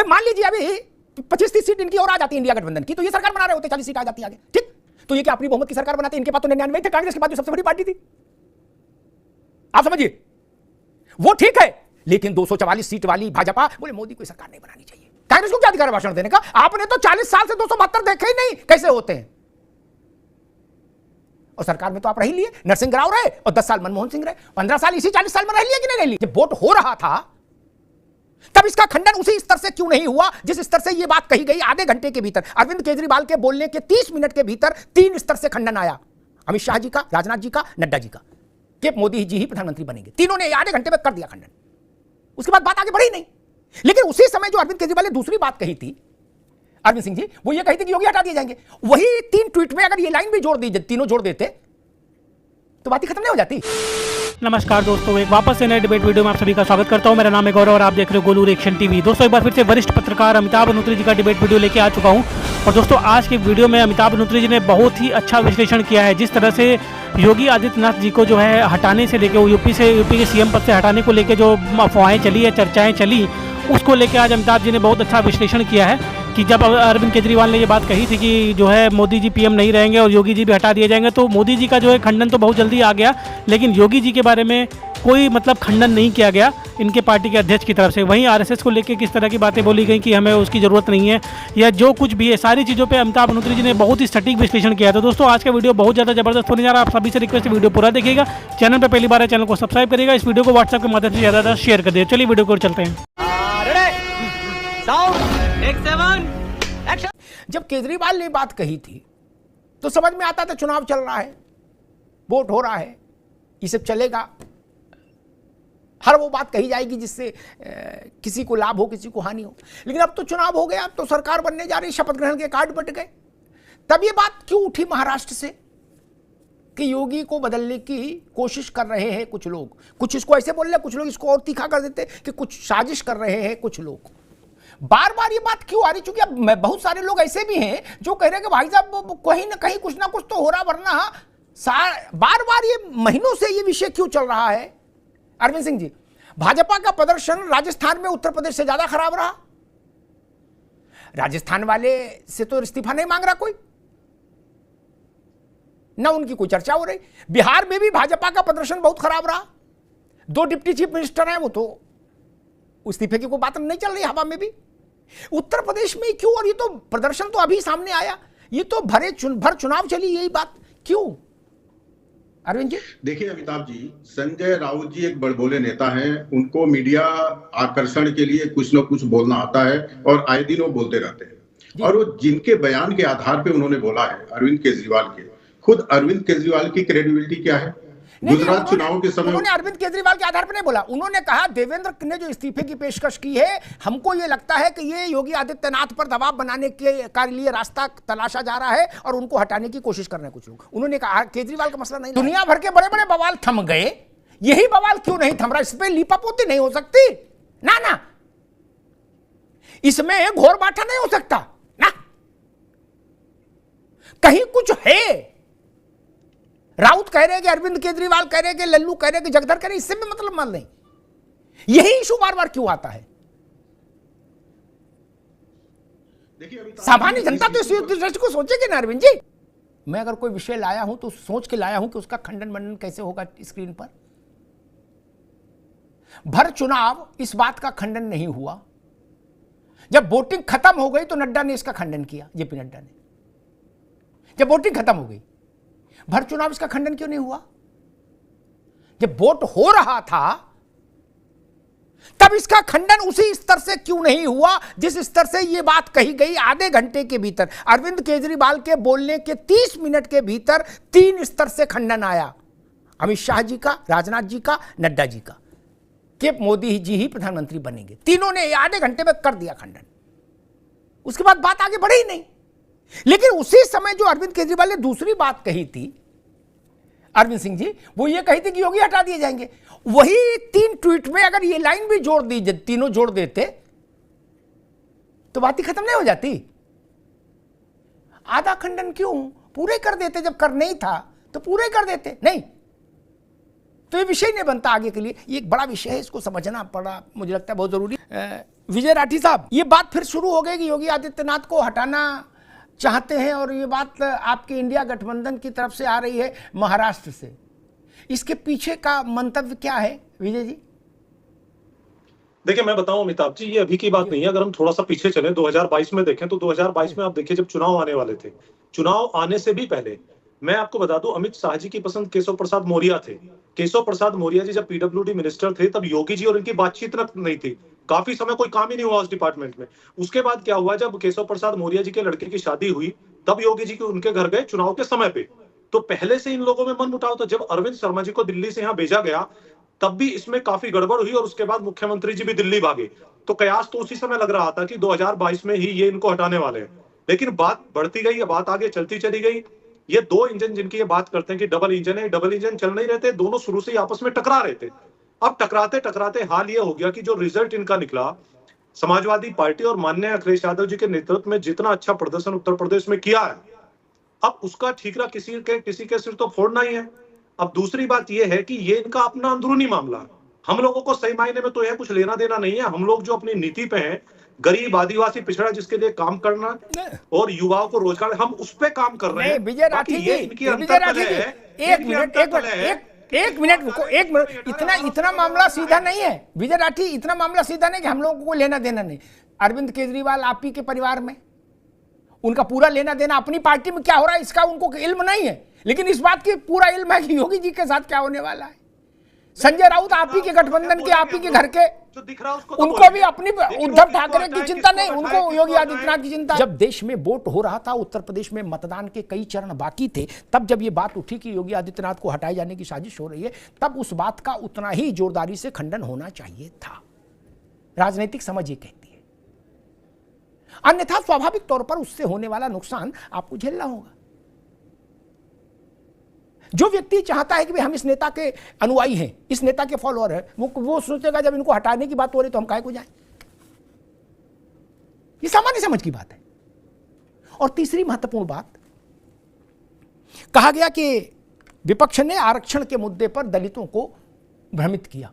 भाई मान लीजिए अभी 25-30 सीट इनकी और आ जाती है इंडिया गठबंधन की, तो ये सरकार बना रहे होते, 40 सीट आ जाती है आगे, ठीक। तो ये क्या अपनी बहुमत की सरकार बनाते? इनके पास तो 99 थे, कांग्रेस के पास जो सबसे बड़ी पार्टी थी, आप समझिए, वो ठीक है। लेकिन 244 सीट वाली भाजपा बोले मोदी को सरकार नहीं बनानी चाहिए। कांग्रेस को क्या अधिकार है भाषण देने का? आपने तो 40 साल से 272 देखे ही नहीं कैसे होते हैं। और सरकार में तो आप रह लिए, नरसिंह राव रहे और 10 साल मनमोहन सिंह रहे, 15 साल इसी 40 साल में रह लिया कि नहीं रह लिया? जब वोट हो रहा था तब इसका खंडन उसी स्तर से क्यों नहीं हुआ जिस स्तर से यह बात कही गई आधे घंटे के भीतर? अरविंद केजरीवाल के बोलने के 30 मिनट के भीतर 3 स्तर से खंडन आया, अमित शाह जी का, राजनाथ जी का, नड्डा जी का, कि मोदी जी ही प्रधानमंत्री बनेंगे। तीनों ने आधे घंटे में कर दिया खंडन। उसके बाद बात आगे बढ़ी नहीं। लेकिन उसी समय जो अरविंद केजरीवाल ने दूसरी बात कही थी, अरविंद सिंह जी, वो ये कही थी कि योगी हटा दिए जाएंगे। वही 3 ट्वीट में अगर ये लाइन भी जोड़ दी, तीनों जोड़ देते तो बात ही खत्म नहीं हो जाती। नमस्कार दोस्तों, एक वापस से नए डिबेट वीडियो में आप सभी का स्वागत करता हूं। मेरा नाम है गौरव और आप देख रहे हो गोलू रिएक्शन टीवी। दोस्तों एक बार फिर से वरिष्ठ पत्रकार अमिताभ अनुत्री जी का डिबेट वीडियो लेके आ चुका हूं। और दोस्तों आज के वीडियो में अमिताभ अनुत्री जी ने बहुत ही अच्छा विश्लेषण किया है। जिस तरह से योगी आदित्यनाथ जी को जो है हटाने से लेकर यूपी के सीएम पद से हटाने को लेकर जो अफवाहें चली है, चर्चाएँ चली, उसको लेकर आज अमिताभ जी ने बहुत अच्छा विश्लेषण किया है कि जब अरविंद केजरीवाल ने ये बात कही थी कि जो है मोदी जी पीएम नहीं रहेंगे और योगी जी भी हटा दिए जाएंगे, तो मोदी जी का जो है खंडन तो बहुत जल्दी आ गया, लेकिन योगी जी के बारे में कोई मतलब खंडन नहीं किया गया इनके पार्टी के अध्यक्ष की तरफ से। वहीं आरएसएस को लेकर किस तरह की बातें बोली गई कि हमें उसकी ज़रूरत नहीं है या जो कुछ भी है, सारी चीज़ों पे अमिताभ अनुत्री जी ने बहुत ही सटीक विश्लेषण किया था। दोस्तों आज का वीडियो बहुत ज़्यादा ज़बरदस्त होने जा रहा है। आप सभी से रिक्वेस्ट है वीडियो पूरा देखिएगा। चैनल पर पहली बार है चैनल को सब्सक्राइब करिएगा, इस वीडियो को व्हाट्सएप के माध्यम से ज़्यादा शेयर कर दिए। चलिए वीडियो को चलते हैं। जब केजरीवाल ने बात कही थी तो समझ में आता था चुनाव चल रहा है, वोट हो रहा है, ये सब चलेगा, हर वो बात कही जाएगी जिससे किसी को लाभ हो किसी को हानि हो। लेकिन अब तो चुनाव हो गया, अब तो सरकार बनने जा रही, शपथ ग्रहण के कार्ड बट गए। तब ये बात क्यों उठी महाराष्ट्र से कि योगी को बदलने की कोशिश कर रहे हैं कुछ लोग? कुछ इसको ऐसे बोल रहे, कुछ लोग इसको और तीखा कर देते कि कुछ साजिश कर रहे हैं कुछ लोग। बार बार ये बात क्यों आ रही? चूंकि अब बहुत सारे लोग ऐसे भी हैं जो कह रहे हैं कि भाई साहब कहीं ना कहीं कुछ ना कुछ तो हो रहा, वरना बार बार ये महीनों से ये विषय क्यों चल रहा है? अरविंद सिंह जी, भाजपा का प्रदर्शन राजस्थान में उत्तर प्रदेश से ज्यादा खराब रहा। राजस्थान वाले से तो इस्तीफा नहीं मांग रहा कोई, ना उनकी कोई चर्चा हो रही। बिहार में भी भाजपा का प्रदर्शन बहुत खराब रहा। 2 डिप्टी चीफ मिनिस्टर हैं, वो तो इस्तीफे की कोई बात नहीं चल रही हवा में भी। उत्तर प्रदेश में क्यों? और ये तो प्रदर्शन तो अभी सामने आया, ये तो भर चुनाव चली, यही बात क्यों? अरविंद जी देखिए अमिताभ जी, संजय राउत जी एक बड़बोले नेता हैं। उनको मीडिया आकर्षण के लिए कुछ न कुछ बोलना आता है और आए दिन वो बोलते रहते हैं। और वो जिनके बयान के आधार पे उन्होंने बोला है, अरविंद केजरीवाल के, खुद अरविंद केजरीवाल की क्रेडिबिलिटी क्या है? गुजरात चुनाव के समय उन्होंने अरविंद केजरीवाल के आधार पर नहीं बोला। उन्होंने कहा देवेंद्र ने जो इस्तीफे की पेशकश की है, हमको ये लगता है कि ये योगी आदित्यनाथ पर दबाव बनाने के लिए रास्ता तलाशा जा रहा है और उनको हटाने की कोशिश कर रहे हैं कुछ लोग। उन्होंने कहा केजरीवाल का मसला नहीं, दुनिया भर के बड़े बड़े बवाल थम गए, यही बवाल क्यों नहीं थम रहा? इस पर लीपापोती नहीं हो सकती ना, इसमें घोर बाटा नहीं हो सकता ना, कहीं कुछ है। राउत कह रहे हैं कि अरविंद केजरीवाल कह रहे हैं कि लल्लू कह रहे हैं कि जगधर कह रहे हैं, इससे भी मतलब मान नहीं। यही इशू बार बार क्यों आता है? सामान्य जनता तो इस दृष्टि को सोचेगी ना अरविंद जी। मैं अगर कोई विषय लाया हूं तो सोच के लाया हूं कि उसका खंडन मंडन कैसे होगा स्क्रीन पर। भर चुनाव इस बात का खंडन नहीं हुआ। जब वोटिंग खत्म हो गई तो नड्डा ने इसका खंडन किया, जेपी नड्डा ने। जब वोटिंग खत्म हो गई, भर चुनाव इसका खंडन क्यों नहीं हुआ? जब वोट हो रहा था तब इसका खंडन उसी स्तर से क्यों नहीं हुआ जिस स्तर से यह बात कही गई आधे घंटे के भीतर? अरविंद केजरीवाल के बोलने के 30 मिनट के भीतर 3 स्तर से खंडन आया, अमित शाह जी का, राजनाथ जी का, नड्डा जी का, कि मोदी जी ही प्रधानमंत्री बनेंगे। तीनों ने आधे घंटे में कर दिया खंडन। उसके बाद बात आगे बढ़ी नहीं। लेकिन उसी समय जो अरविंद केजरीवाल ने दूसरी बात कही थी, अरविंद सिंह जी, वो ये कही थी कि योगी हटा दिए जाएंगे। वही 3 ट्वीट में अगर ये लाइन भी जोड़ दी, तीनों जोड़ देते तो बात ही खत्म नहीं हो जाती। आधा खंडन क्यों? पूरे कर देते। जब करने ही था तो पूरे कर देते, नहीं तो ये विषय नहीं बनता आगे के लिए। ये एक बड़ा विषय है, इसको समझना पड़ा, मुझे लगता है बहुत जरूरी। विजय राठी साहब, ये बात फिर शुरू हो गई कि योगी आदित्यनाथ को हटाना चाहते हैं और ये बात आपके इंडिया गठबंधन की तरफ से आ रही है महाराष्ट्र से। इसके पीछे का मंतव्य क्या है विजय जी? देखिए मैं बताऊं अमिताभ जी, ये अभी की बात नहीं है। अगर हम थोड़ा सा पीछे चलें 2022 में देखें तो 2022 में आप देखिए जब चुनाव आने वाले थे, चुनाव आने से भी पहले मैं आपको बता दूं अमित शाह जी की पसंद केशव प्रसाद मौर्य थे। केशव प्रसाद मौर्य जी जब पीडब्ल्यूडी मिनिस्टर थे तब योगी जी और इनकी बातचीत नहीं थी, काफी समय कोई काम ही नहीं हुआ उस डिपार्टमेंट में। उसके बाद क्या हुआ, जब केशव प्रसाद मौर्य जी के लड़के की शादी हुई तब योगी जी उनके घर गए चुनाव के समय पे। तो पहले से इन लोगों में मनमुटाव था। जब अरविंद शर्मा जी को दिल्ली से यहाँ भेजा गया तब भी इसमें काफी गड़बड़ हुई और उसके बाद मुख्यमंत्री जी भी दिल्ली भागे। तो कयास तो उसी समय लग रहा था कि 2022 में ही ये इनको हटाने वाले हैं। लेकिन बात बढ़ती गई, बात आगे चलती चली गई। ये दो इंजन जिनकी ये बात करते हैं कि डबल इंजन है, डबल इंजन चल नहीं रहे थे, दोनों शुरू से आपस में टकरा रहे थे। अब टकराते टकराते हाल ये हो गया कि जो रिजल्ट इनका निकला, समाजवादी पार्टी और माननीय अखिलेश यादव जी के नेतृत्व में जितना अच्छा प्रदर्शन उत्तर प्रदेश में किया है, अब उसका ठीकरा किसी के सिर तो फोड़ना ही है। अब दूसरी बात यह है कि ये इनका अपना अंदरूनी मामला है। हम लोगों को सही मायने में तो यह कुछ लेना देना नहीं है। हम लोग जो अपनी नीति पे हैं, गरीब आदिवासी पिछड़ा जिसके लिए काम करना और युवाओं को रोजगार, हम उस पे काम कर रहे हैं। विजय राठी जी, एक मिनट रुको, एक मिनट। इतना मामला सीधा नहीं है विजय राठी, इतना मामला सीधा नहीं कि हम लोगों को लेना देना नहीं। अरविंद केजरीवाल आप ही के परिवार में, उनका पूरा लेना देना अपनी पार्टी में क्या हो रहा है इसका उनको इल्म नहीं है, लेकिन इस बात की पूरा इल्म है कि योगी जी के साथ क्या होने वाला है। संजय राउत आप ही के गठबंधन के, आप ही के घर के, उनको भी अपनी उद्धव ठाकरे की चिंता नहीं, उनको योगी आदित्यनाथ की चिंता। जब देश में वोट हो रहा था, उत्तर प्रदेश में मतदान के कई चरण बाकी थे, तब जब ये बात उठी कि योगी आदित्यनाथ को हटाए जाने की साजिश हो रही है, तब उस बात का उतना ही जोरदारी से खंडन होना चाहिए था। राजनीतिक समझ ये कहती है, अन्यथा स्वाभाविक तौर पर उससे होने वाला नुकसान आपको झेलना होगा। जो व्यक्ति चाहता है कि भाई हम इस नेता के अनुयायी हैं, इस नेता के फॉलोअर हैं, वो सोचेगा जब इनको हटाने की बात हो रही तो हम काहे को जाएं। ये सामान्य समझ की बात है। और तीसरी महत्वपूर्ण बात, कहा गया कि विपक्ष ने आरक्षण के मुद्दे पर दलितों को भ्रमित किया।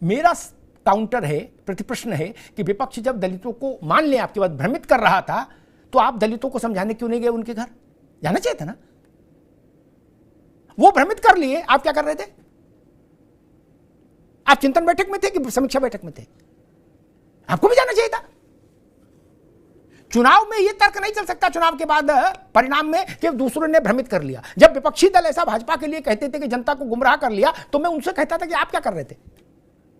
मेरा काउंटर है, प्रतिप्रश्न है कि विपक्ष जब दलितों को मान लें आपके बाद भ्रमित कर रहा था, तो आप दलितों को समझाने क्यों नहीं गए उनके घर? जाना चाहिए था ना। वो भ्रमित कर लिए, आप क्या कर रहे थे? आप चिंतन बैठक में थे कि समीक्षा बैठक में थे? आपको भी जाना चाहिए था। चुनाव में यह तर्क नहीं चल सकता, चुनाव के बाद परिणाम में, कि दूसरों ने भ्रमित कर लिया। जब विपक्षी दल ऐसा भाजपा के लिए कहते थे कि जनता को गुमराह कर लिया, तो मैं उनसे कहता था कि आप क्या कर रहे थे?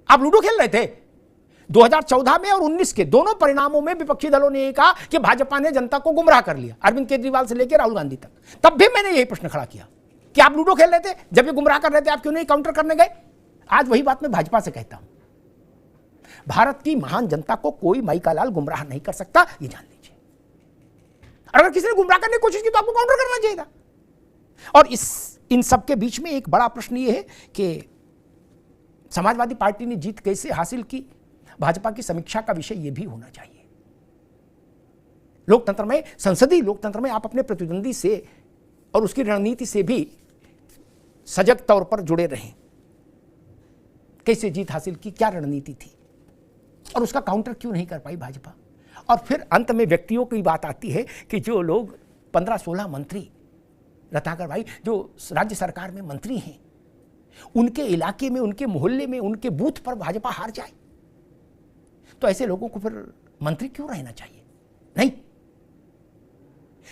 आप लूडो खेल रहे थे। 2014 में और 19 के दोनों परिणामों में विपक्षी दलों ने कहा कि भाजपा ने जनता को गुमराह कर लिया, अरविंद केजरीवाल से लेकर राहुल गांधी तक। तब भी मैंने यही प्रश्न खड़ा किया कि आप लूडो खेल रहे थे, जब ये गुमराह कर रहे थे आप क्यों नहीं काउंटर करने गए? आज वही बात मैं भाजपा से कहता हूं, भारत की महान जनता को कोई माई का लाल गुमराह नहीं कर सकता, ये जान लीजिए। अगर किसी ने गुमराह करने की कोशिश की तो आपको काउंटर करना चाहिए था। और इन सब के बीच में एक बड़ा प्रश्न ये है कि समाजवादी पार्टी ने जीत कैसे हासिल की, भाजपा की समीक्षा का विषय यह भी होना चाहिए। लोकतंत्र में, संसदीय लोकतंत्र में आप अपने प्रतिद्वंदी से और उसकी रणनीति से भी सजग तौर पर जुड़े रहें। कैसे जीत हासिल की, क्या रणनीति थी, और उसका काउंटर क्यों नहीं कर पाई भाजपा? और फिर अंत में व्यक्तियों की बात आती है कि जो लोग 15-16 मंत्री, रत्नाकर भाई, जो राज्य सरकार में मंत्री हैं, उनके इलाके में, उनके मोहल्ले में, उनके बूथ पर भाजपा हार जाए, तो ऐसे लोगों को फिर मंत्री क्यों रहना चाहिए? नहीं,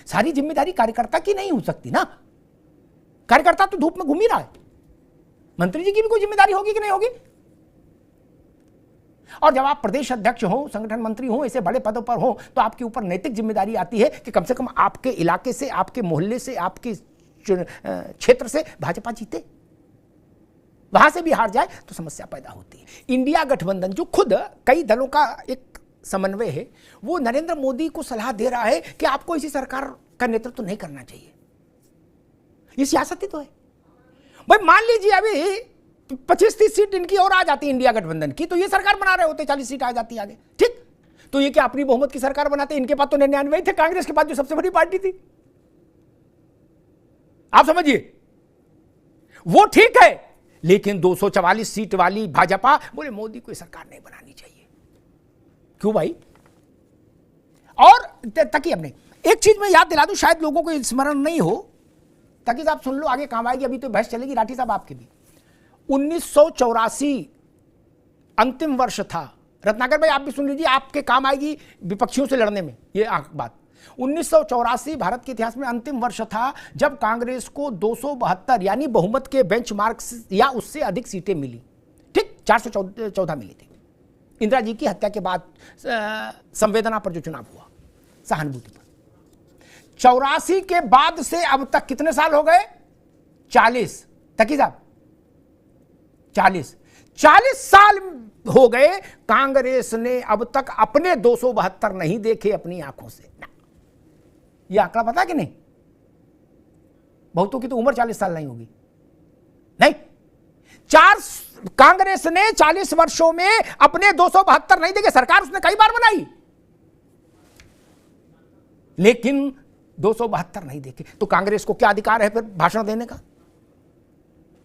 सारी जिम्मेदारी कार्यकर्ता की नहीं हो सकती ना। कार्यकर्ता तो धूप में घूम ही रहा है, मंत्री जी की भी कोई जिम्मेदारी होगी कि नहीं होगी? और जब आप प्रदेश अध्यक्ष हो, संगठन मंत्री हो, ऐसे बड़े पदों पर हो, तो आपके ऊपर नैतिक जिम्मेदारी आती है कि कम से कम आपके इलाके से, आपके मोहल्ले से, आपके क्षेत्र से भाजपा जीते। वहां से भी हार जाए तो समस्या पैदा होती है। इंडिया गठबंधन, जो खुद कई दलों का एक समन्वय है, वो नरेंद्र मोदी को सलाह दे रहा है कि आपको इसी सरकार का नेतृत्व नहीं करना चाहिए। ये सियासत ही तो है भाई। मान लीजिए अभी 25-30 सीट इनकी और आ जाती है इंडिया गठबंधन की, तो ये सरकार बना रहे होते, 40 सीट आ जाती आगे, ठीक? तो ये क्या अपनी बहुमत की सरकार बनाते? इनके पास तो 99 थे, कांग्रेस के पास जो सबसे बड़ी पार्टी थी। आप समझिए, वो ठीक है, लेकिन 244 सीट वाली भाजपा बोले मोदी को सरकार नहीं बनानी चाहिए। क्यों भाई? और ताकि अपने एक चीज मैं याद दिला दूं, शायद लोगों को स्मरण नहीं हो, ताकि साहब सुन लो, आगे काम आएगी। अभी तो बहस चलेगी राठी साहब आपके भी। 1984 अंतिम वर्ष था। रत्नाकर भाई आप भी सुन लीजिए, आपके काम आएगी विपक्षियों से लड़ने में ये बात। 1984 भारत के इतिहास में अंतिम वर्ष था जब कांग्रेस को 272 यानी बहुमत के बेंचमार्क या उससे अधिक सीटें मिली। ठीक, 414 मिली थी। इंदिरा जी की हत्या के बाद संवेदना पर जो चुनाव हुआ, सहानुभूति पर। 84 के बाद से अब तक कितने साल हो गए? 40। तकी साहब 40 साल हो गए। कांग्रेस ने अब तक अपने 272 नहीं देखे अपनी आंखों से। ये आंकड़ा पता कि नहीं? बहुतों की तो उम्र 40 साल नहीं होगी। नहीं, कांग्रेस ने 40 वर्षों में अपने 272 नहीं देखे। सरकार उसने कई बार बनाई, लेकिन 272 नहीं देखे। तो कांग्रेस को क्या अधिकार है फिर भाषण देने का?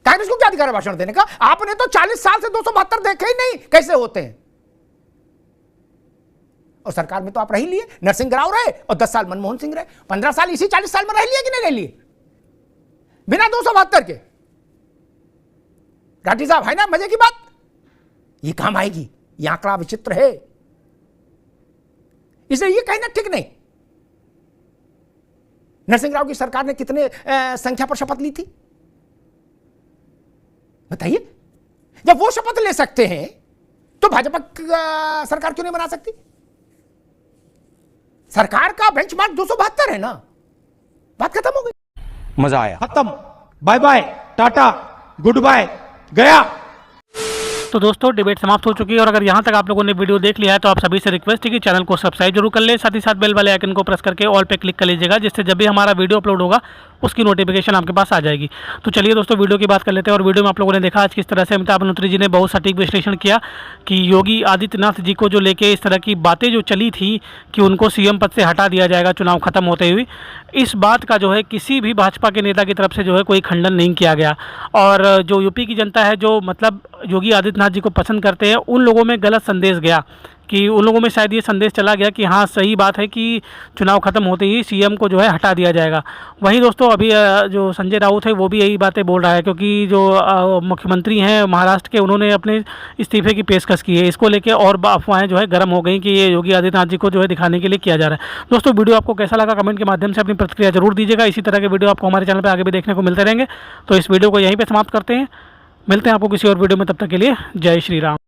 कांग्रेस को क्या अधिकार है भाषण देने का? आपने तो 40 साल से 272 देखे ही नहीं, कैसे होते हैं? और सरकार में तो आप रह लिए, नरसिंह राव रहे और 10 साल मनमोहन सिंह रहे, 15 साल इसी 40 साल में रह लिए कि नहीं रह लिए बिना 272 के? राठी साहब है ना मजे की बात? ये काम आएगी, ये आंकड़ा विचित्र है, इसलिए ये कहना ठीक नहीं। नरसिंह राव की सरकार ने कितने संख्या पर शपथ ली थी बताइए? जब वो शपथ ले सकते हैं तो भाजपा सरकार क्यों नहीं बना सकती? सरकार का बेंचमार्क 272 है ना, बात खत्म हो गई। मजा आया। खत्म, bye bye, tata, goodbye, गया। तो दोस्तों डिबेट समाप्त हो चुकी है, और अगर यहाँ तक आप लोगों ने वीडियो देख लिया है तो आप सभी से रिक्वेस्ट है कि चैनल को सब्सक्राइब जरूर कर ले, साथ ही साथ बेल वाले आइकन को प्रेस करके ऑल पे क्लिक कर लीजिएगा, जिससे जब भी हमारा वीडियो अपलोड होगा उसकी नोटिफिकेशन आपके पास आ जाएगी। तो चलिए दोस्तों वीडियो की बात कर लेते हैं। और वीडियो में आप लोगों ने देखा आज किस तरह से अमिताभ बंधोत्री जी ने बहुत सटीक विश्लेषण किया कि योगी आदित्यनाथ जी को जो लेके इस तरह की बातें जो चली थी कि उनको सीएम पद से हटा दिया जाएगा चुनाव खत्म होते हुए, इस बात का जो है किसी भी भाजपा के नेता की तरफ से जो है कोई खंडन नहीं किया गया। और जो यूपी की जनता है, जो मतलब योगी आदित्यनाथ जी को पसंद करते हैं, उन लोगों में गलत संदेश गया कि उन लोगों में शायद ये संदेश चला गया कि हाँ सही बात है कि चुनाव खत्म होते ही सीएम को जो है हटा दिया जाएगा। वहीं दोस्तों अभी जो संजय राउत है वो भी यही बातें बोल रहा है, क्योंकि जो मुख्यमंत्री हैं महाराष्ट्र के, उन्होंने अपने इस्तीफे की पेशकश की है। इसको लेकर और अफवाहें जो है गर्म हो गई कि ये योगी आदित्यनाथ जी को जो है दिखाने के लिए किया जा रहा है। दोस्तों वीडियो आपको कैसा लगा कमेंट के माध्यम से अपनी प्रतिक्रिया जरूर दीजिएगा। इसी तरह के वीडियो आपको हमारे चैनल पर आगे भी देखने को मिलते रहेंगे। तो इस वीडियो को यहीं पर समाप्त करते हैं, मिलते हैं आपको किसी और वीडियो में, तब तक के लिए जय श्री राम।